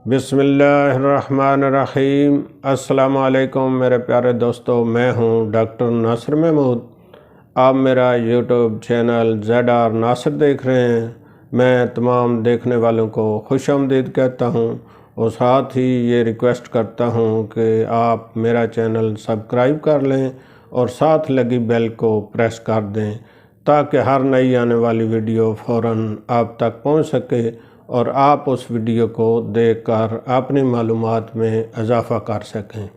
बिस्मिल्लाहिर्रहमानिर्रहीम। अस्सलाम वालेकुम मेरे प्यारे दोस्तों, मैं हूं डॉक्टर नासिर महमूद। आप मेरा यूट्यूब चैनल ZR नासिर देख रहे हैं। मैं तमाम देखने वालों को खुशामदीद कहता हूं और साथ ही ये रिक्वेस्ट करता हूं कि आप मेरा चैनल सब्सक्राइब कर लें और साथ लगी बेल को प्रेस कर दें ताकि हर नई आने वाली वीडियो फ़ौरन आप तक पहुंच सके और आप उस वीडियो को देखकर अपनी मालूमात में इजाफ़ा कर सकें।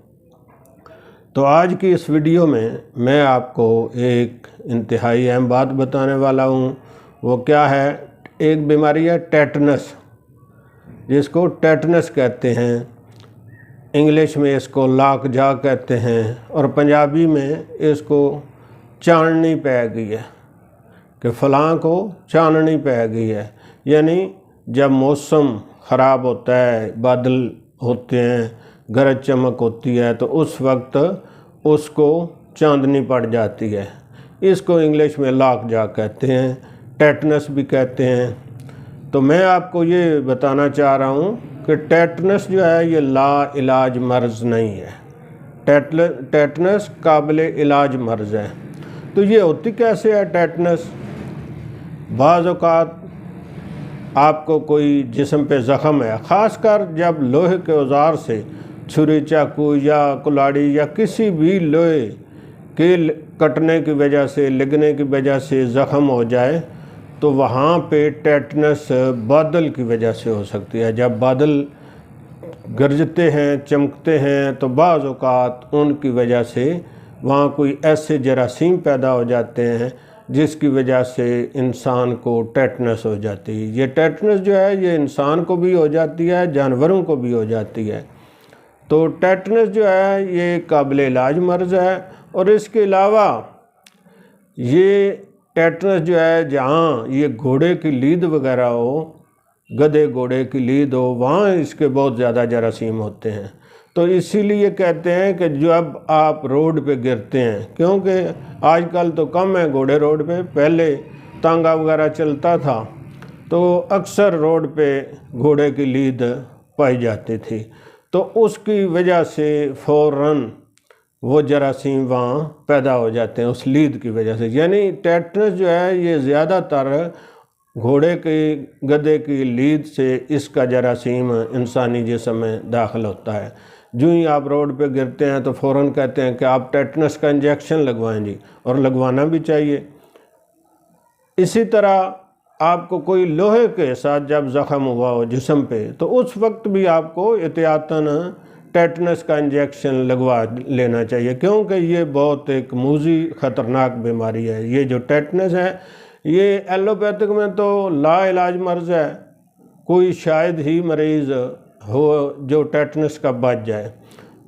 तो आज की इस वीडियो में मैं आपको एक इंतहाई अहम बात बताने वाला हूँ। वो क्या है? एक बीमारी है टेटनस, जिसको टेटनस कहते हैं। इंग्लिश में इसको लाक जा कहते हैं और पंजाबी में इसको चाननी पै गई है कि फ़लाँ को चाननी पै गई है। यानी जब मौसम ख़राब होता है, बादल होते हैं, गरज चमक होती है, तो उस वक्त उसको चांदनी पड़ जाती है। इसको इंग्लिश में लाक जा कहते हैं, टेटनस भी कहते हैं। तो मैं आपको ये बताना चाह रहा हूँ कि टेटनस जो है ये ला इलाज मर्ज़ नहीं है। टेटनस काबिल इलाज मर्ज़ है। तो ये होती कैसे है टेटनस? बाज़ औक़ात आपको कोई जिस्म पे ज़ख़म है, ख़ासकर जब लोहे के औज़ार से छुरी, चाकू या कुल्हाड़ी या किसी भी लोहे के कटने की वजह से, लगने की वजह से ज़ख़म हो जाए, तो वहाँ पे टेटनस बादल की वजह से हो सकती है। जब बादल गरजते हैं, चमकते हैं, तो बाज़ औक़ात उनकी वजह से वहाँ कोई ऐसे जरासीम पैदा हो जाते हैं जिसकी वजह से इंसान को टेटनस हो जाती है। ये टेटनस जो है ये इंसान को भी हो जाती है, जानवरों को भी हो जाती है। तो टेटनस जो है ये काबिल इलाज मर्ज़ है। और इसके अलावा ये टेटनस जो है जहाँ ये घोड़े की लीद वगैरह हो, गधे घोड़े की लीद हो, वहाँ इसके बहुत ज़्यादा जरासीम होते हैं। तो इसीलिए कहते हैं कि जब आप रोड पे गिरते हैं, क्योंकि आजकल तो कम है घोड़े रोड पे, पहले तांगा वगैरह चलता था तो अक्सर रोड पे घोड़े की लीद पाई जाती थी, तो उसकी वजह से फ़ौरन वो जरासीम वहाँ पैदा हो जाते हैं उस लीद की वजह से। यानी टेटनस जो है ये ज़्यादातर घोड़े की, गधे की लीद से इसका जरासीम इंसानी जिस्म में दाखिल होता है। जो ही आप रोड पे गिरते हैं तो फ़ौरन कहते हैं कि आप टेटनस का इंजेक्शन लगवाएं जी, और लगवाना भी चाहिए। इसी तरह आपको कोई लोहे के साथ जब ज़ख़म हुआ हो जिस्म पे, तो उस वक्त भी आपको एहतियातन टेटनस का इंजेक्शन लगवा लेना चाहिए, क्योंकि ये बहुत एक मूज़ी ख़तरनाक बीमारी है। ये जो टेटनस है ये एलोपैथिक में तो ला इलाज मर्ज़ है, कोई शायद ही मरीज़ हो जो टेटनस का बच जाए।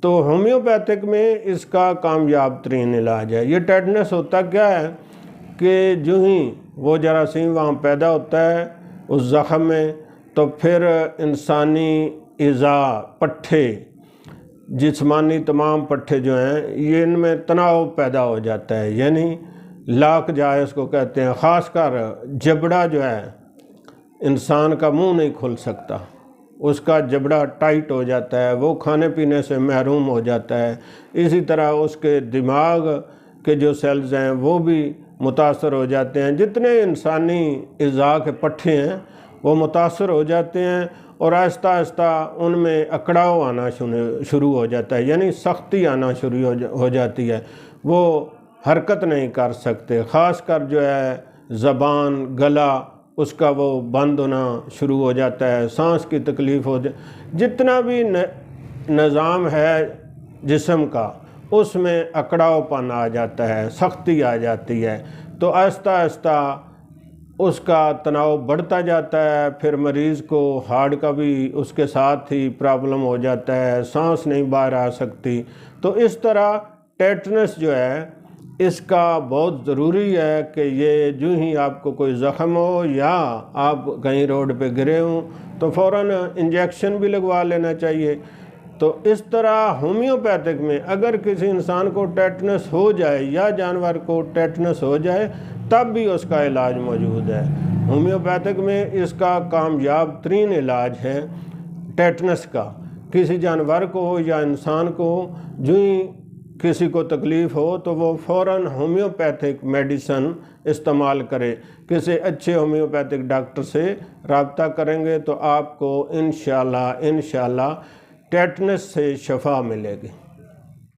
तो होम्योपैथिक में इसका कामयाब तरीन इलाज है। ये टेटनस होता क्या है कि जो ही वो जरासीम वहाँ पैदा होता है उस ज़ख़म में, तो फिर इंसानी इज़ा, पट्ठे, जिस्मानी तमाम पट्ठे जो हैं ये इनमें तनाव पैदा हो जाता है। यानी लाक जाए उसको कहते हैं। ख़ासकर जबड़ा जो है, इंसान का मुंह नहीं खुल सकता, उसका जबड़ा टाइट हो जाता है, वो खाने पीने से महरूम हो जाता है। इसी तरह उसके दिमाग के जो सेल्स हैं वो भी मुतासर हो जाते हैं। जितने इंसानी इज़ा के पट्टे हैं वो मुतासर हो जाते हैं और आहिस्ता आहिस्ता उनमें अकड़ाव आना शुरू हो जाता है, यानी सख्ती आना शुरू हो जाती है। वो हरकत नहीं कर सकते, ख़ासकर जो है ज़बान, गला, उसका वो बंद होना शुरू हो जाता है, सांस की तकलीफ़ हो जितना भी निज़ाम है जिस्म का उसमें अकड़ावपन आ जाता है, सख्ती आ जाती है। तो आहिस्ता आहिस्ता उसका तनाव बढ़ता जाता है। फिर मरीज़ को हार्ट का भी उसके साथ ही प्रॉब्लम हो जाता है, सांस नहीं बाहर आ सकती। तो इस तरह टेटनस जो है इसका बहुत ज़रूरी है कि ये जो ही आपको कोई ज़ख़म हो या आप कहीं रोड पे गिरे हों तो फ़ौरन इंजेक्शन भी लगवा लेना चाहिए। तो इस तरह होम्योपैथिक में अगर किसी इंसान को टेटनस हो जाए या जानवर को टेटनस हो जाए तब भी उसका इलाज मौजूद है। होम्योपैथिक में इसका कामयाब तरीन इलाज है ٹیٹنس کا کسی جانور کو یا انسان کو جو ہی کسی کو تکلیف ہو تو وہ فوراً ہومیوپیتھک میڈیسن استعمال کرے. کسی اچھے ہومیوپیتھک ڈاکٹر سے رابطہ کریں گے تو آپ کو انشاءاللہ ٹیٹنس سے شفا ملے گی.